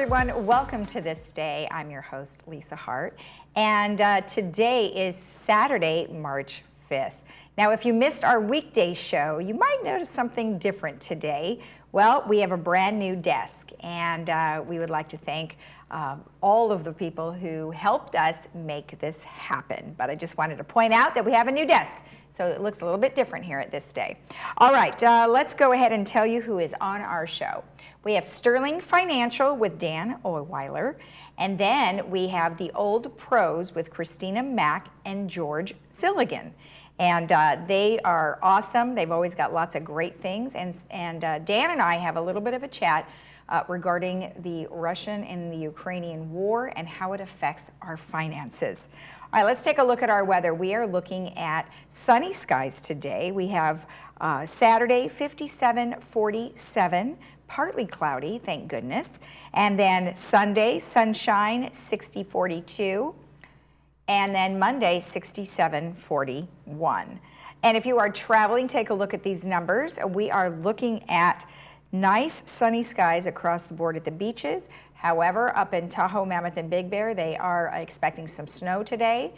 everyone. Welcome to This Day. I'm your host, Lisa Hart, and today is Saturday, March 5th. Now, if you missed our weekday show, you might notice something different today. Well, we have a brand new desk, and we would like to thank all of the people who helped us make this happen. But I just wanted to point out that we have a new desk, so it looks a little bit different here at This Day. All right, let's go ahead and tell you who is on our show. We have Sterling Financial with Dan Ohlweiler, and then we have the Old Pros with Christina Mack and George Zilligan. And they are awesome. They've always got lots of great things. And Dan and I have a little bit of a chat regarding the Russian and the Ukrainian war and how it affects our finances. All right, let's take a look at our weather. We are looking at sunny skies today. We have Saturday, 57, 47, partly cloudy, thank goodness. And then Sunday, sunshine, 60, 42. And then Monday, 67, 41. And if you are traveling, take a look at these numbers. We are looking at nice sunny skies across the board at the beaches. However, up in Tahoe, Mammoth, and Big Bear, they are expecting some snow today.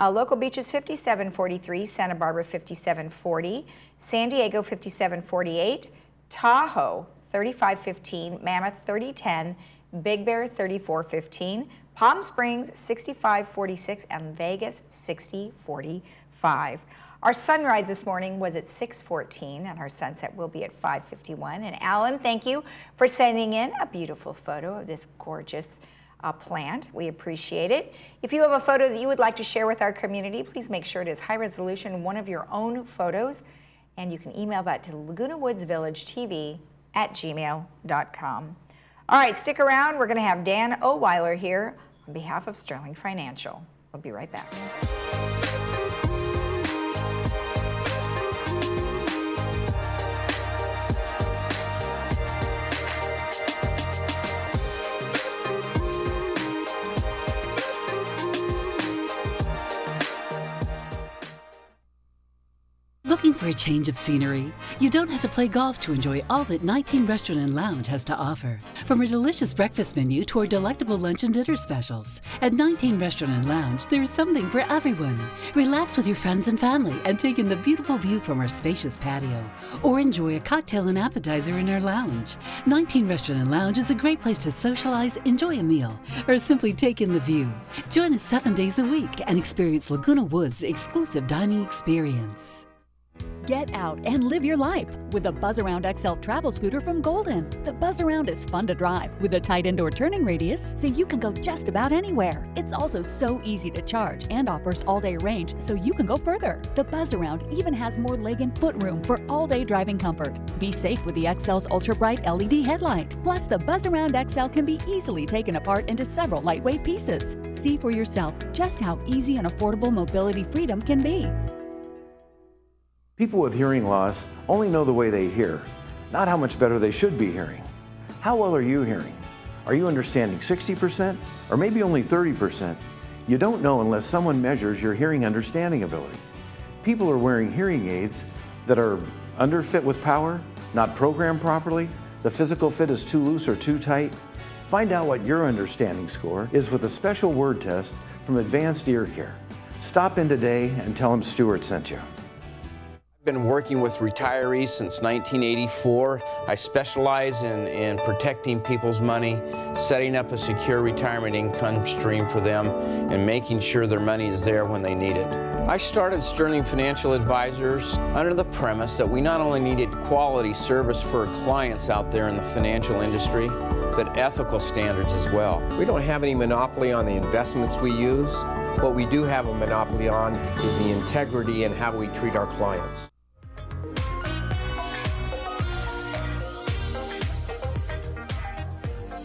Local beaches, 57, 43. Santa Barbara, 57, 40. San Diego, 57, 48. Tahoe, 35, 15. Mammoth, 30, 10. Big Bear, 34, 15. Palm Springs, 65, 46. And Vegas, 60, 45. Our sunrise this morning was at 6:14, and our sunset will be at 5:51. And Alan, thank you for sending in a beautiful photo of this gorgeous plant. We appreciate it. If you have a photo that you would like to share with our community, please make sure it is high resolution, one of your own photos, and you can email that to lagunawoodsvillagetv@gmail.com. All right, stick around. We're going to have Dan Ohlweiler here on behalf of Sterling Financial. We'll be right back. Looking for a change of scenery? You don't have to play golf to enjoy all that 19 Restaurant and Lounge has to offer. From a delicious breakfast menu to our delectable lunch and dinner specials. At 19 Restaurant and Lounge, there is something for everyone. Relax with your friends and family and take in the beautiful view from our spacious patio. Or enjoy a cocktail and appetizer in our lounge. 19 Restaurant and Lounge is a great place to socialize, enjoy a meal, or simply take in the view. Join us 7 days a week and experience Laguna Woods' exclusive dining experience. Get out and live your life with the Buzz Around XL travel scooter from Golden. The Buzz Around is fun to drive with a tight indoor turning radius so you can go just about anywhere. It's also so easy to charge and offers all-day range so you can go further. The Buzz Around even has more leg and foot room for all-day driving comfort. Be safe with the XL's ultra-bright LED headlight. Plus, the Buzz Around XL can be easily taken apart into several lightweight pieces. See for yourself just how easy and affordable mobility freedom can be. People with hearing loss only know the way they hear, not how much better they should be hearing. How well are you hearing? Are you understanding 60% or maybe only 30%? You don't know unless someone measures your hearing understanding ability. People are wearing hearing aids that are underfit with power, not programmed properly, the physical fit is too loose or too tight. Find out what your understanding score is with a special word test from Advanced Ear Care. Stop in today and tell them Stuart sent you. I've been working with retirees since 1984. I specialize in protecting people's money, setting up a secure retirement income stream for them, and making sure their money is there when they need it. I started Sterling Financial Advisors under the premise that we not only needed quality service for clients out there in the financial industry, but ethical standards as well. We don't have any monopoly on the investments we use. What we do have a monopoly on is the integrity and how we treat our clients.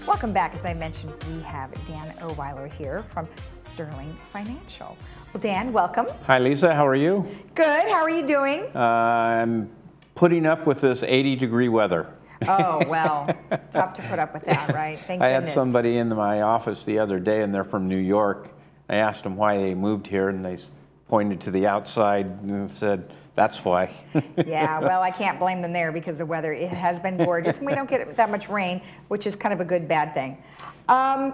Welcome back. As I mentioned, we have Dan Ohlweiler here from Sterling Financial. Well, Dan, welcome. Hi, Lisa. How are you? Good. How are you doing? I'm putting up with this 80-degree weather. Oh, well, tough to put up with that, right? Thank I goodness. had somebody in my office the other day, and they're from New York. I asked them why they moved here, and they pointed to the outside and said, That's why. Yeah, well, I can't blame them there because the weather, it has been gorgeous and we don't get that much rain, which is kind of a good, bad thing. I'm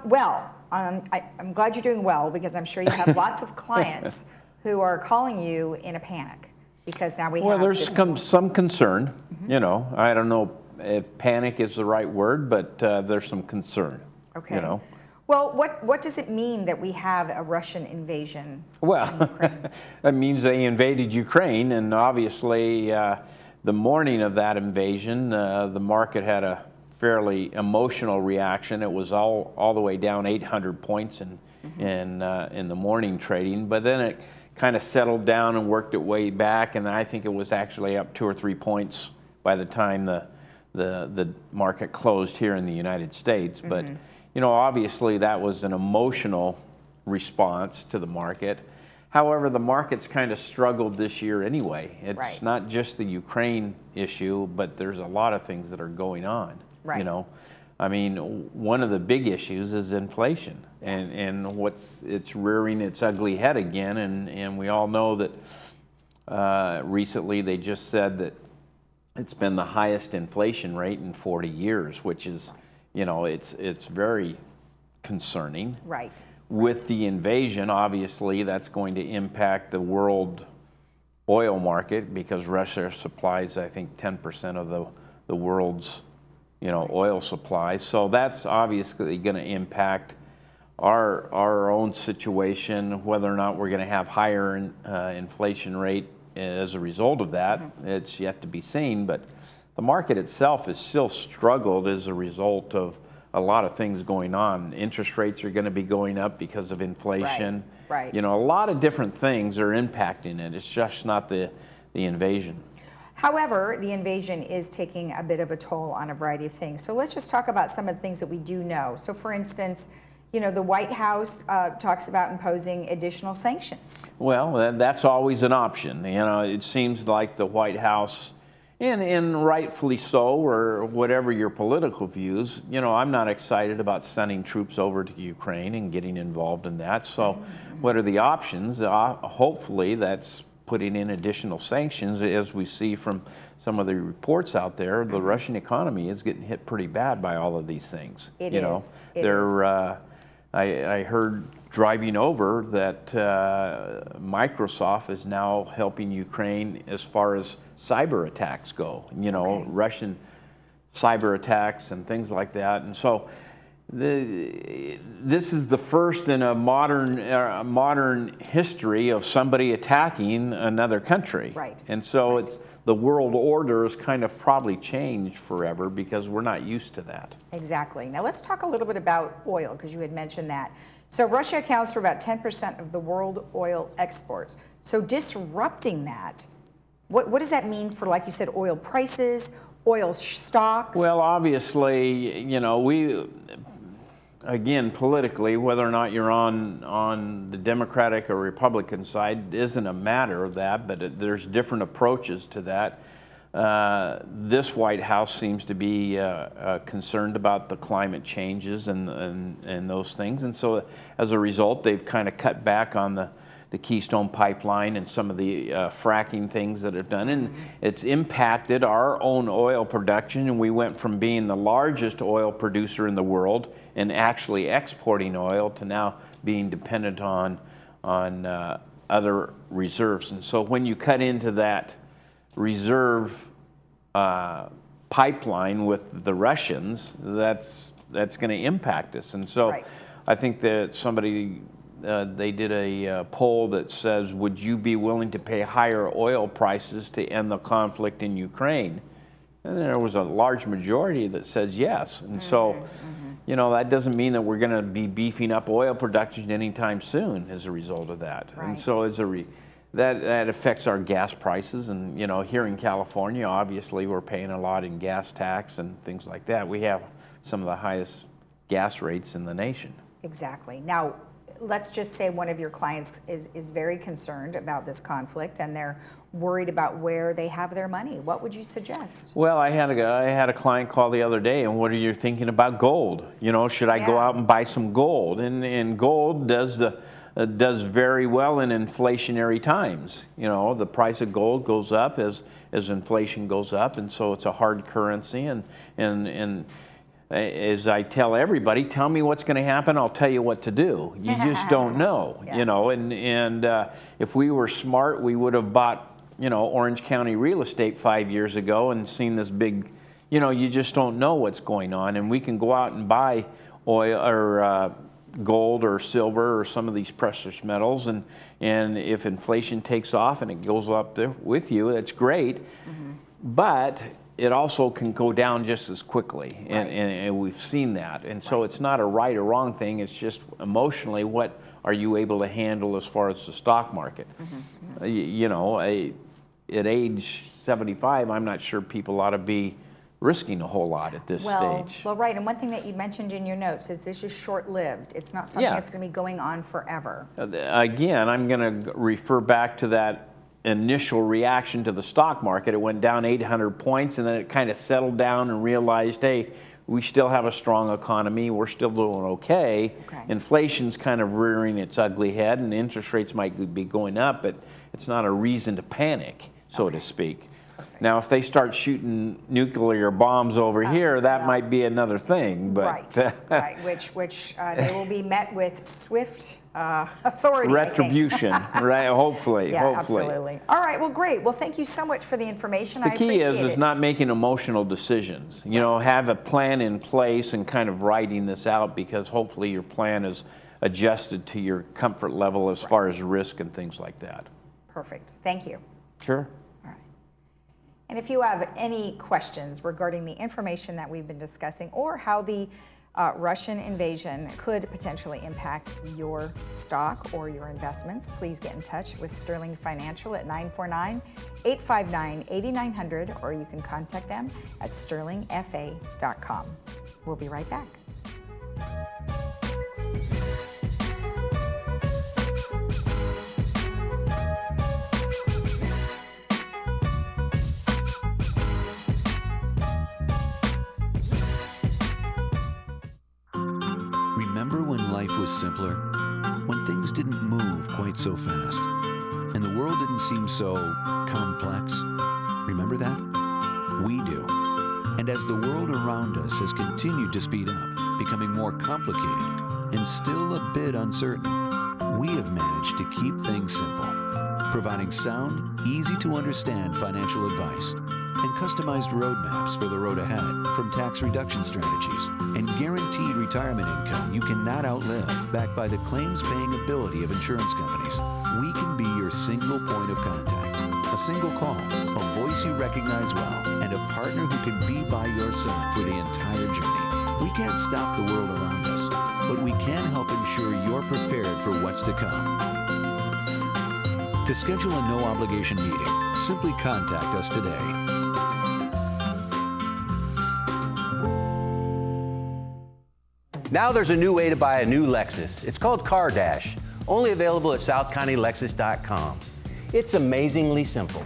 glad you're doing well because I'm sure you have lots of clients who are calling you in a panic because now we have there's some concern, you know. I don't know if panic is the right word, but there's some concern, Okay. you know. Well, what does it mean that we have a Russian invasion in Ukraine? That means they invaded Ukraine, and obviously the morning of that invasion, the market had a fairly emotional reaction. It was all the way down 800 points in the morning trading, but then it kind of settled down and worked its way back, and I think it was actually up 2 or 3 points by the time the market closed here in the United States. But you know, obviously that was an emotional response to the market. However, the market's kind of struggled this year anyway. It's not just the Ukraine issue, but there's a lot of things that are going on. Right. You know, I mean, one of the big issues is inflation, and it's rearing its ugly head again. And we all know that recently they just said that it's been the highest inflation rate in 40 years, which is, you know, it's very concerning. Right. With the invasion, obviously, that's going to impact the world oil market because Russia supplies, I think, 10% of the world's, you know, oil supply. So that's obviously going to impact our own situation, whether or not we're going to have higher inflation rate as a result of that. It's yet to be seen, but the market itself has still struggled as a result of a lot of things going on. Interest rates are going to be going up because of inflation. Right. You know, a lot of different things are impacting it. It's just not the invasion. However, the invasion is taking a bit of a toll on a variety of things. So let's just talk about some of the things that we do know. So for instance, you know, the White House talks about imposing additional sanctions. Well, that's always an option. You know, it seems like the White House, and rightfully so, or whatever your political views, you know, I'm not excited about sending troops over to Ukraine and getting involved in that. So what are the options? Hopefully that's putting in additional sanctions. As we see from some of the reports out there, the Russian economy is getting hit pretty bad by all of these things. It you is. know, It they're is. I heard driving over that Microsoft is now helping Ukraine as far as cyber attacks go, you know, Russian cyber attacks and things like that. And so this is the first in a modern history of somebody attacking another country. Right. And so it's the world order has kind of probably changed forever because we're not used to that. Exactly. Now let's talk a little bit about oil because you had mentioned that. So Russia accounts for about 10% of the world oil exports. So disrupting that, what does that mean for, like you said, oil prices, oil stocks? Well, obviously, you know, again, politically, whether or not you're on the Democratic or Republican side isn't a matter of that, but there's different approaches to that. This White House seems to be concerned about the climate changes and those things, and so as a result, they've kind of cut back on the Keystone Pipeline and some of the fracking things that have done, and it's impacted our own oil production, and we went from being the largest oil producer in the world and actually exporting oil to now being dependent on other reserves. And so when you cut into that reserve pipeline with the Russians, that's going to impact us. And so I think that somebody they did a poll that says, would you be willing to pay higher oil prices to end the conflict in Ukraine? And there was a large majority that says yes. And so, you know, that doesn't mean that we're going to be beefing up oil production anytime soon as a result of that. And so that affects our gas prices. And, you know, here in California, obviously, we're paying a lot in gas tax and things like that. We have some of the highest gas rates in the nation. Exactly. Now, let's just say one of your clients is very concerned about this conflict and they're worried about where they have their money. What would you suggest? Well, I had a client call the other day, and what are you thinking about gold? You know, should I go out and buy some gold? And gold does does very well in inflationary times. You know, the price of gold goes up as inflation goes up, and so it's a hard currency. And as I tell everybody, tell me what's going to happen, I'll tell you what to do. You just don't know, you know. And if we were smart, we would have bought, you know, Orange County real estate 5 years ago and seen this big, you know, you just don't know what's going on. And we can go out and buy oil or gold or silver or some of these precious metals, and if inflation takes off and it goes up there with you, that's great. But it also can go down just as quickly, and we've seen that. And so it's not a right or wrong thing, it's just emotionally, what are you able to handle as far as the stock market? You know, at age 75, I'm not sure people ought to be risking a whole lot at this stage. Well, right, and one thing that you mentioned in your notes is this is short-lived. It's not something that's going to be going on forever. Again, I'm going to refer back to that initial reaction to the stock market. It went down 800 points, and then it kind of settled down and realized, hey, we still have a strong economy. We're still doing okay. Inflation's kind of rearing its ugly head, and interest rates might be going up, but it's not a reason to panic, so to speak. Now, if they start shooting nuclear bombs over here, that might be another thing. But right, which they will be met with swift authority. Retribution, right? Hopefully, hopefully. Absolutely. All right, well, great. Well, thank you so much for the information. The key is not making emotional decisions. You know, have a plan in place and kind of writing this out, because hopefully your plan is adjusted to your comfort level as far as risk and things like that. Perfect. Thank you. Sure. And if you have any questions regarding the information that we've been discussing, or how the Russian invasion could potentially impact your stock or your investments, please get in touch with Sterling Financial at 949-859-8900, or you can contact them at sterlingfa.com. We'll be right back. Remember when life was simpler? When things didn't move quite so fast, and the world didn't seem so complex? Remember that? We do. And as the world around us has continued to speed up, becoming more complicated and still a bit uncertain, we have managed to keep things simple, providing sound, easy to understand financial advice and customized roadmaps for the road ahead, from tax reduction strategies and guaranteed retirement income you cannot outlive, backed by the claims-paying ability of insurance companies. We can be your single point of contact, a single call, a voice you recognize well, and a partner who can be by your side for the entire journey. We can't stop the world around us, but we can help ensure you're prepared for what's to come. To schedule a no-obligation meeting, simply contact us today. Now there's a new way to buy a new Lexus. It's called Car Dash, only available at SouthCountyLexus.com. It's amazingly simple.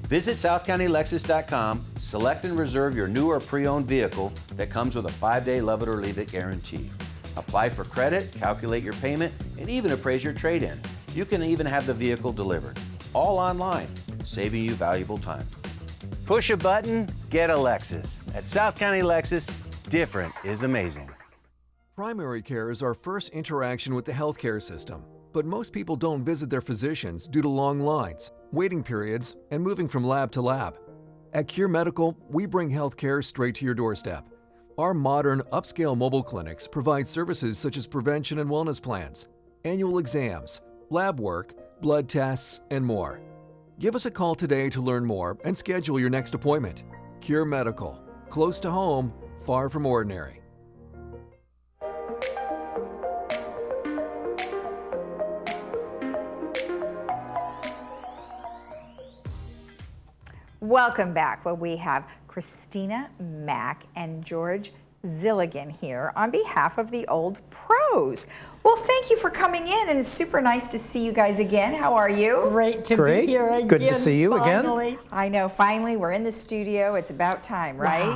Visit SouthCountyLexus.com, select and reserve your new or pre-owned vehicle that comes with a 5-day love it or leave it guarantee. Apply for credit, calculate your payment, and even appraise your trade-in. You can even have the vehicle delivered, all online, saving you valuable time. Push a button, get a Lexus. At South County Lexus, different is amazing. Primary care is our first interaction with the healthcare system, but most people don't visit their physicians due to long lines, waiting periods, and moving from lab to lab. At Cure Medical, we bring healthcare straight to your doorstep. Our modern, upscale mobile clinics provide services such as prevention and wellness plans, annual exams, lab work, blood tests, and more. Give us a call today to learn more and schedule your next appointment. Cure Medical, close to home, far from ordinary. Welcome back. Well, we have Christina Mack and George Zilligan here on behalf of the Old Pros. Well, thank you for coming in, and it's super nice to see you guys again. How are you? Great to be here again. Good to see you finally. again. I know, finally, we're in the studio. It's about time, right?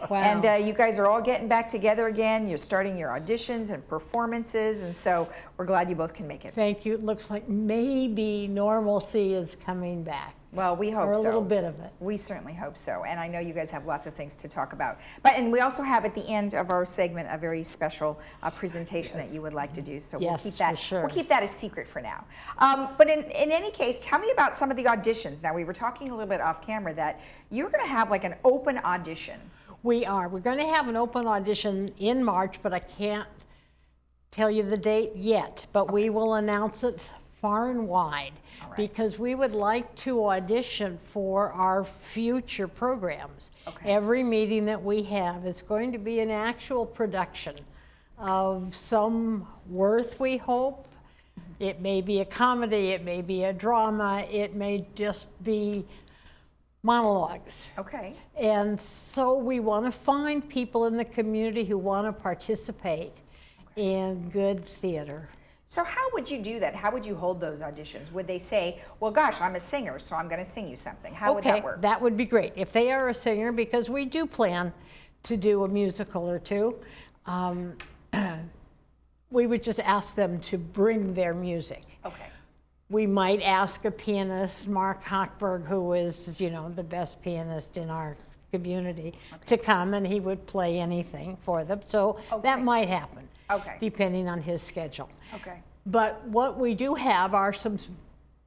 Wow. And you guys are all getting back together again. You're starting your auditions and performances, and so we're glad you both can make it. Thank you. It looks like maybe normalcy is coming back. Well, we hope so. Or a little bit of it. We certainly hope so, and I know you guys have lots of things to talk about. And we also have at the end of our segment a very special presentation that you would like to do. So we'll keep that. For sure. We'll keep that a secret for now. But in any case, tell me about some of the auditions. Now, we were talking a little bit off camera that you're going to have like an open audition. We are. We're going to have an open audition in March, but I can't tell you the date yet. But we will announce it far and wide, because we would like to audition for our future programs. Every meeting that we have is going to be an actual production of some worth, we hope. It may be a comedy, it may be a drama, it may just be monologues. Okay. And so we want to find people in the community who want to participate in good theater. So how would you do that? How would you hold those auditions? Would they say, well, gosh, I'm a singer, so I'm going to sing you something? How would that work? That would be great. If they are a singer, because we do plan to do a musical or two, we would just ask them to bring their music. Okay. We might ask a pianist, Mark Hochberg, who is, you know, the best pianist in our community, to come, and he would play anything for them. So that might happen. Okay. Depending on his schedule. Okay. But what we do have are some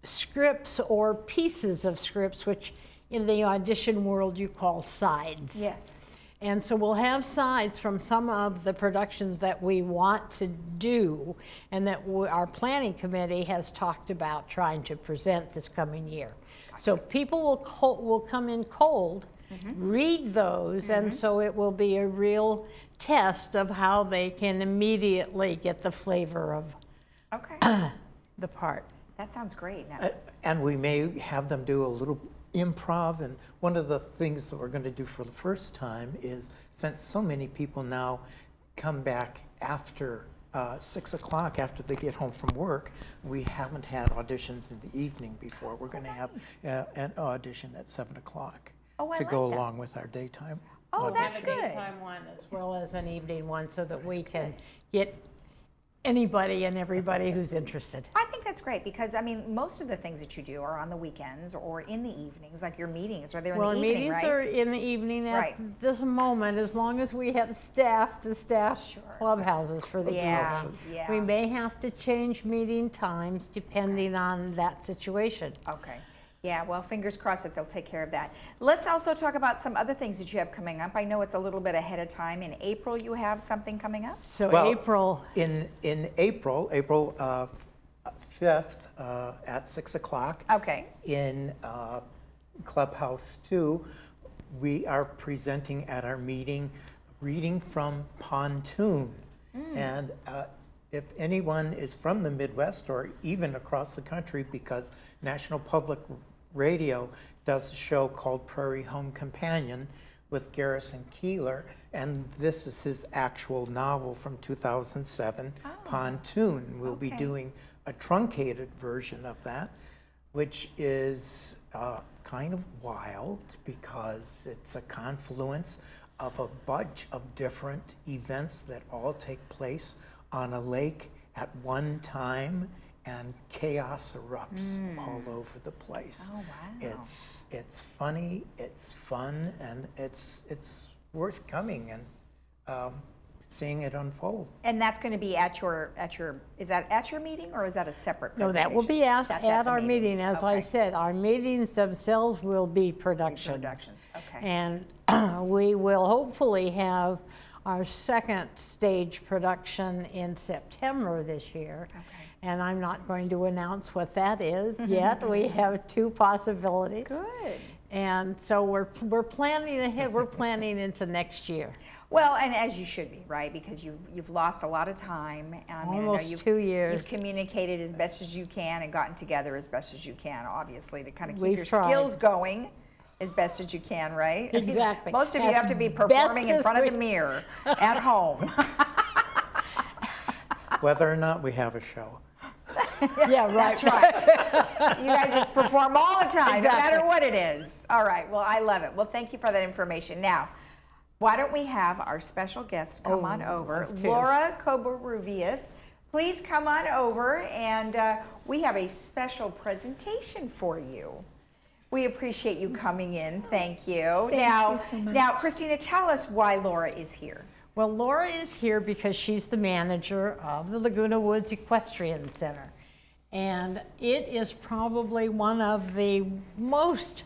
scripts or pieces of scripts, which in the audition world you call sides. Yes. And so we'll have sides from some of the productions that we want to do and that our planning committee has talked about trying to present this coming year. So people will come in cold, read those, and so it will be a real test of how they can immediately get the flavor of the part. That sounds great. Now. And we may have them do a little improv. And one of the things that we're going to do for the first time is, since so many people now come back after 6 o'clock after they get home from work, we haven't had auditions in the evening before. We're going to have an audition at 7 o'clock to go along with our daytime. Oh, that's A good. daytime one as well as an evening one, so that we can get anybody and everybody who's interested. I think that's great, because I mean, most of the things that you do are on the weekends or in the evenings, like your meetings. Are they in the evening, meetings right? are in the evening at this moment, as long as we have staff to staff clubhouses for the evening. Yeah. We may have to change meeting times depending on that situation. Okay. Yeah, well, fingers crossed that they'll take care of that. Let's also talk about some other things that you have coming up. I know it's a little bit ahead of time. In April, you have something coming up? So Well, April. In April 5th at 6 o'clock. Okay. In Clubhouse 2, we are presenting at our meeting reading from Pontoon. And if anyone is from the Midwest or even across the country, because National Public Radio does a show called Prairie Home Companion with Garrison Keillor, and this is his actual novel from 2007, Pontoon. We'll be doing a truncated version of that, which is kind of wild because it's a confluence of a bunch of different events that all take place on a lake at one time, and chaos erupts all over the place. Oh, wow. It's funny, it's fun, and it's worth coming and seeing it unfold. And that's going to be at your, is that at your meeting, or is that a separate No, presentation? that will be at the our meeting. As I Okay. said, our meetings themselves will be productions. Productions, okay. And we will hopefully have our second stage production in September this year. Okay. And I'm not going to announce what that is yet. We have two possibilities. Good. And so we're planning ahead. We're planning into next year. Well, and as you should be, right? Because you've lost a lot of time. I mean, I know Almost 2 years. You've communicated as best as you can and gotten together as best as you can, obviously, to kind of keep We've your tried. skills going as best as you can, right? I mean, Exactly. most of you As have to be best performing in as front of we- the mirror at home. Whether or not we have a show. Yeah, right. That's right. You guys just perform all the time, no Exactly. matter what it is. All right, well, I love it. Well, thank you for that information. Now, why don't we have our special guest come on over, love to. Laura Covarrubias. Please come on over, and we have a special presentation for you. We appreciate you coming in. Thank you. Thank you so much. Now, Christina, tell us why Laura is here. Well, Laura is here because she's the manager of the Laguna Woods Equestrian Center. And it is probably one of the most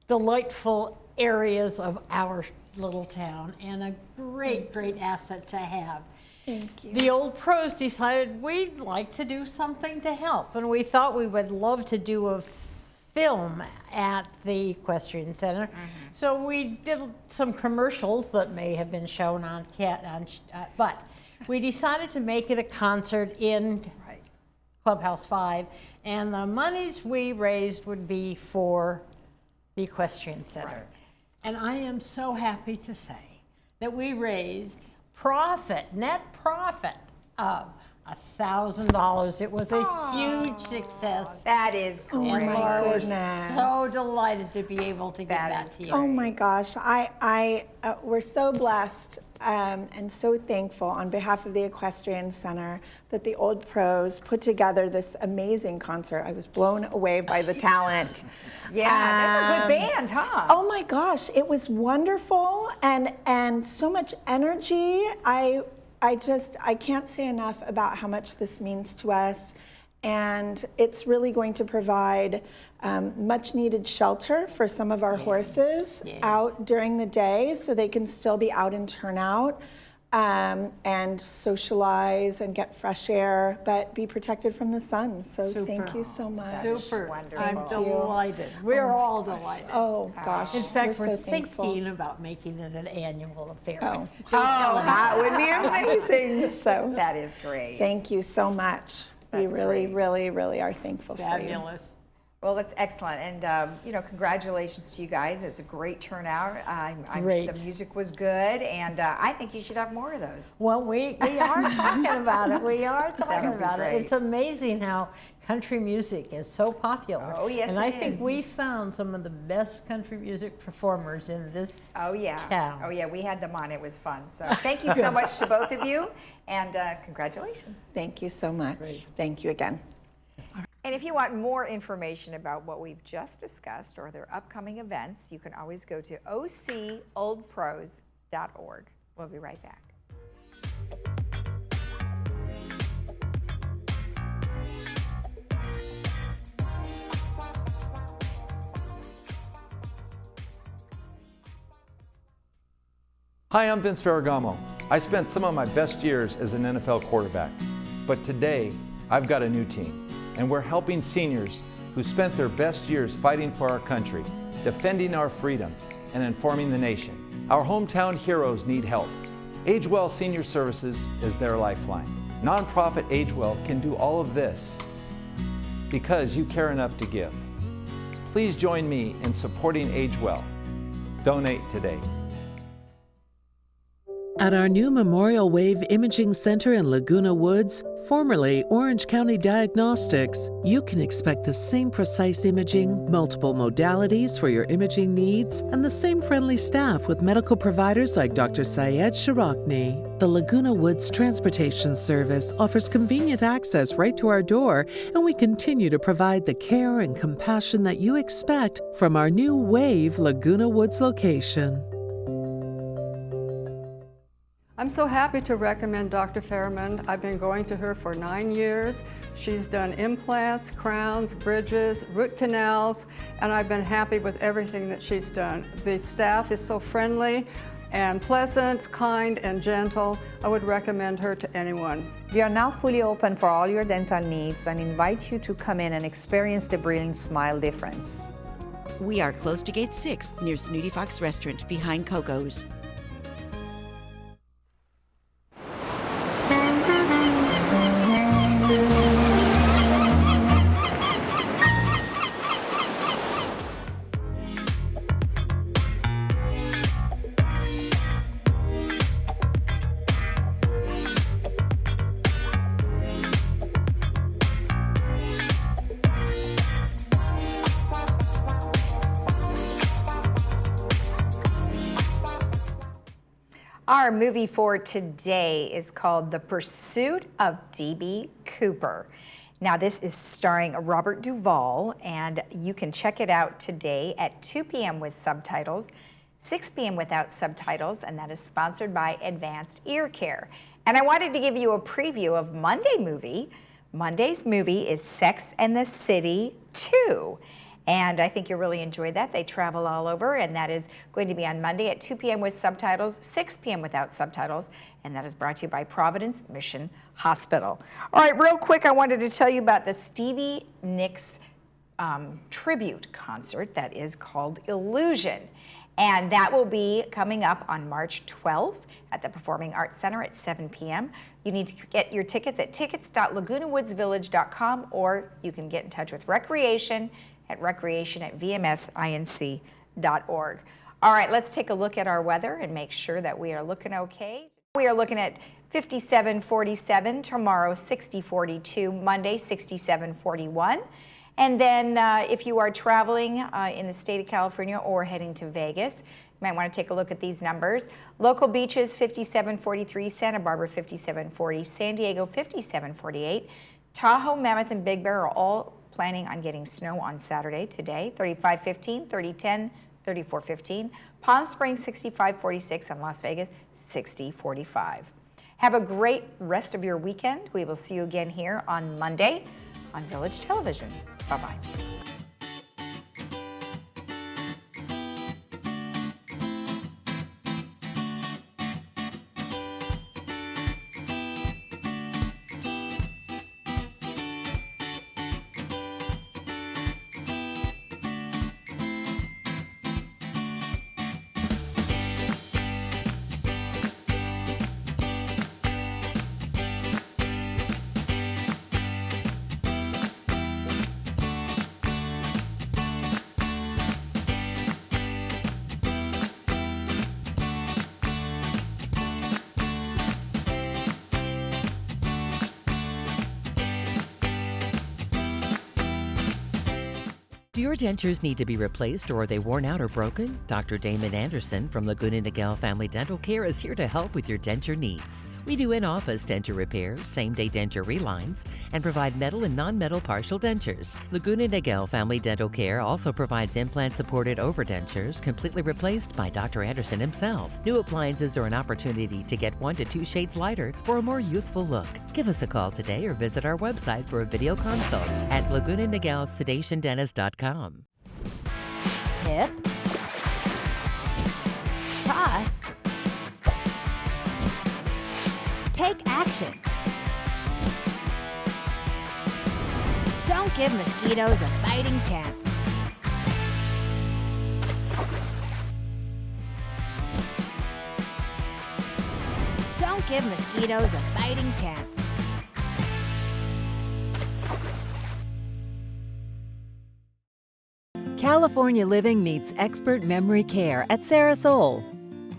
delightful areas of our little town and a great, great asset to have. Thank you. The old pros decided we'd like to do something to help, and we thought we would love to do a film at the Equestrian Center. So we did some commercials that may have been shown on but we decided to make it a concert in Clubhouse 5, and the monies we raised would be for the Equestrian Center. And I am so happy to say that we raised net profit of $1,000. It was a huge success. That is great. And my Laura was goodness. so delighted to be able to give that to you. Oh my gosh, we're so blessed and so thankful on behalf of the Equestrian Center that the Old Pros put together this amazing concert. I was blown away by the talent. Yeah, that's a good band, huh? Oh my gosh, it was wonderful and so much energy. I can't say enough about how much this means to us, and it's really going to provide much needed shelter for some of our horses out during the day so they can still be out and turn out and socialize and get fresh air, but be protected from the sun. So thank you so much. Super. Wonderful. I'm delighted. We're all delighted. Oh gosh, In fact, we're we're so thankful. thinking about making it an annual affair. Oh, that would be amazing. So That is great. thank you so much. We That's really, great. really, really are thankful for you. Fabulous. Well, that's excellent, and congratulations to you guys. It's a great turnout. Great. The music was good, and I think you should have more of those. Well, we are talking about it. We are talking That'll be about it. great. It's amazing how country music is so popular. Oh, yes, And it I think is. we found some of the best country music performers in this Oh yeah. town. Oh yeah, we had them on. It was fun. So thank you so much to both of you, and congratulations. Thank you so much. Thank you again. And if you want more information about what we've just discussed or their upcoming events, you can always go to ocoldpros.org. We'll be right back. Hi, I'm Vince Ferragamo. I spent some of my best years as an NFL quarterback, but today I've got a new team, and we're helping seniors who spent their best years fighting for our country, defending our freedom, and informing the nation. Our hometown heroes need help. AgeWell Senior Services is their lifeline. Nonprofit AgeWell can do all of this because you care enough to give. Please join me in supporting AgeWell. Donate today. At our new Memorial Wave Imaging Center in Laguna Woods, formerly Orange County Diagnostics, you can expect the same precise imaging, multiple modalities for your imaging needs, and the same friendly staff with medical providers like Dr. Syed Sharakni. The Laguna Woods Transportation Service offers convenient access right to our door, and we continue to provide the care and compassion that you expect from our new Wave Laguna Woods location. I'm so happy to recommend Dr. Fairman. I've been going to her for 9 years. She's done implants, crowns, bridges, root canals, and I've been happy with everything that she's done. The staff is so friendly and pleasant, kind, and gentle. I would recommend her to anyone. We are now fully open for all your dental needs and invite you to come in and experience the brilliant smile difference. We are close to Gate 6 near Snooty Fox Restaurant behind Coco's. Our movie for today is called The Pursuit of D.B. Cooper. Now, this is starring Robert Duvall, and you can check it out today at 2 p.m. with subtitles, 6 p.m. without subtitles, and that is sponsored by Advanced Ear Care. And I wanted to give you a preview of Monday's movie is Sex and the City 2. And I think you'll really enjoy that. They travel all over, and that is going to be on Monday at 2 p.m. with subtitles, 6 p.m. without subtitles, and that is brought to you by Providence Mission Hospital. All right, real quick, I wanted to tell you about the Stevie Nicks tribute concert that is called Illusion. And that will be coming up on March 12th at the Performing Arts Center at 7 p.m. You need to get your tickets at tickets.lagunawoodsvillage.com, or you can get in touch with Recreation at vmsinc.org. All right, let's take a look at our weather and make sure that we are looking okay. We are looking at 57-47, tomorrow 60-42, Monday 67-41. And then if you are traveling in the state of California or heading to Vegas, you might want to take a look at these numbers. Local beaches 57-43, Santa Barbara 57-40, San Diego 57-48, Tahoe, Mammoth, and Big Bear are all planning on getting snow on Saturday today, 35-15, 30-10, 34-15, Palm Springs 65-46, and Las Vegas 60-45. Have a great rest of your weekend. We will see you again here on Monday on Village Television. Bye-bye. Do your dentures need to be replaced, or are they worn out or broken? Dr. Damon Anderson from Laguna Niguel Family Dental Care is here to help with your denture needs. We do in-office denture repairs, same-day denture relines, and provide metal and non-metal partial dentures. Laguna Niguel Family Dental Care also provides implant-supported overdentures, completely replaced by Dr. Anderson himself. New appliances are an opportunity to get 1 to 2 shades lighter for a more youthful look. Give us a call today or visit our website for a video consult at lagunaniguelsedationdentist.com. Tip. Toss. Take action. Don't give mosquitoes a fighting chance. Don't give mosquitoes a fighting chance. California Living meets expert memory care at Sarasol.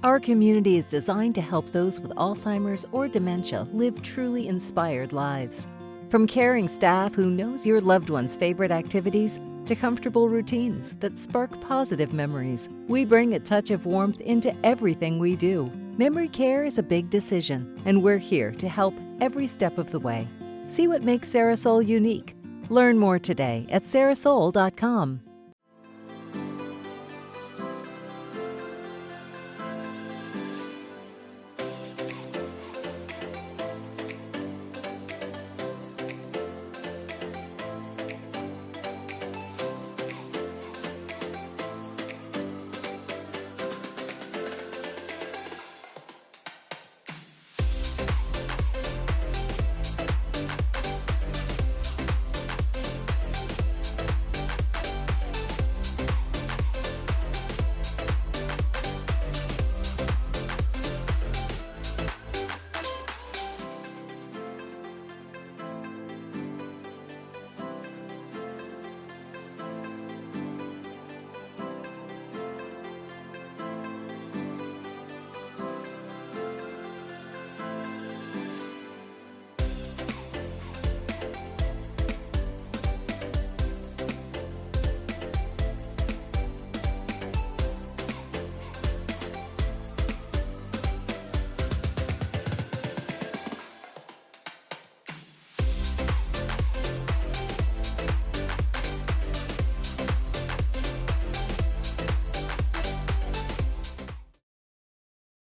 Our community is designed to help those with Alzheimer's or dementia live truly inspired lives. From caring staff who knows your loved one's favorite activities to comfortable routines that spark positive memories, we bring a touch of warmth into everything we do. Memory care is a big decision, and we're here to help every step of the way. See what makes Sarasol unique. Learn more today at sarasol.com.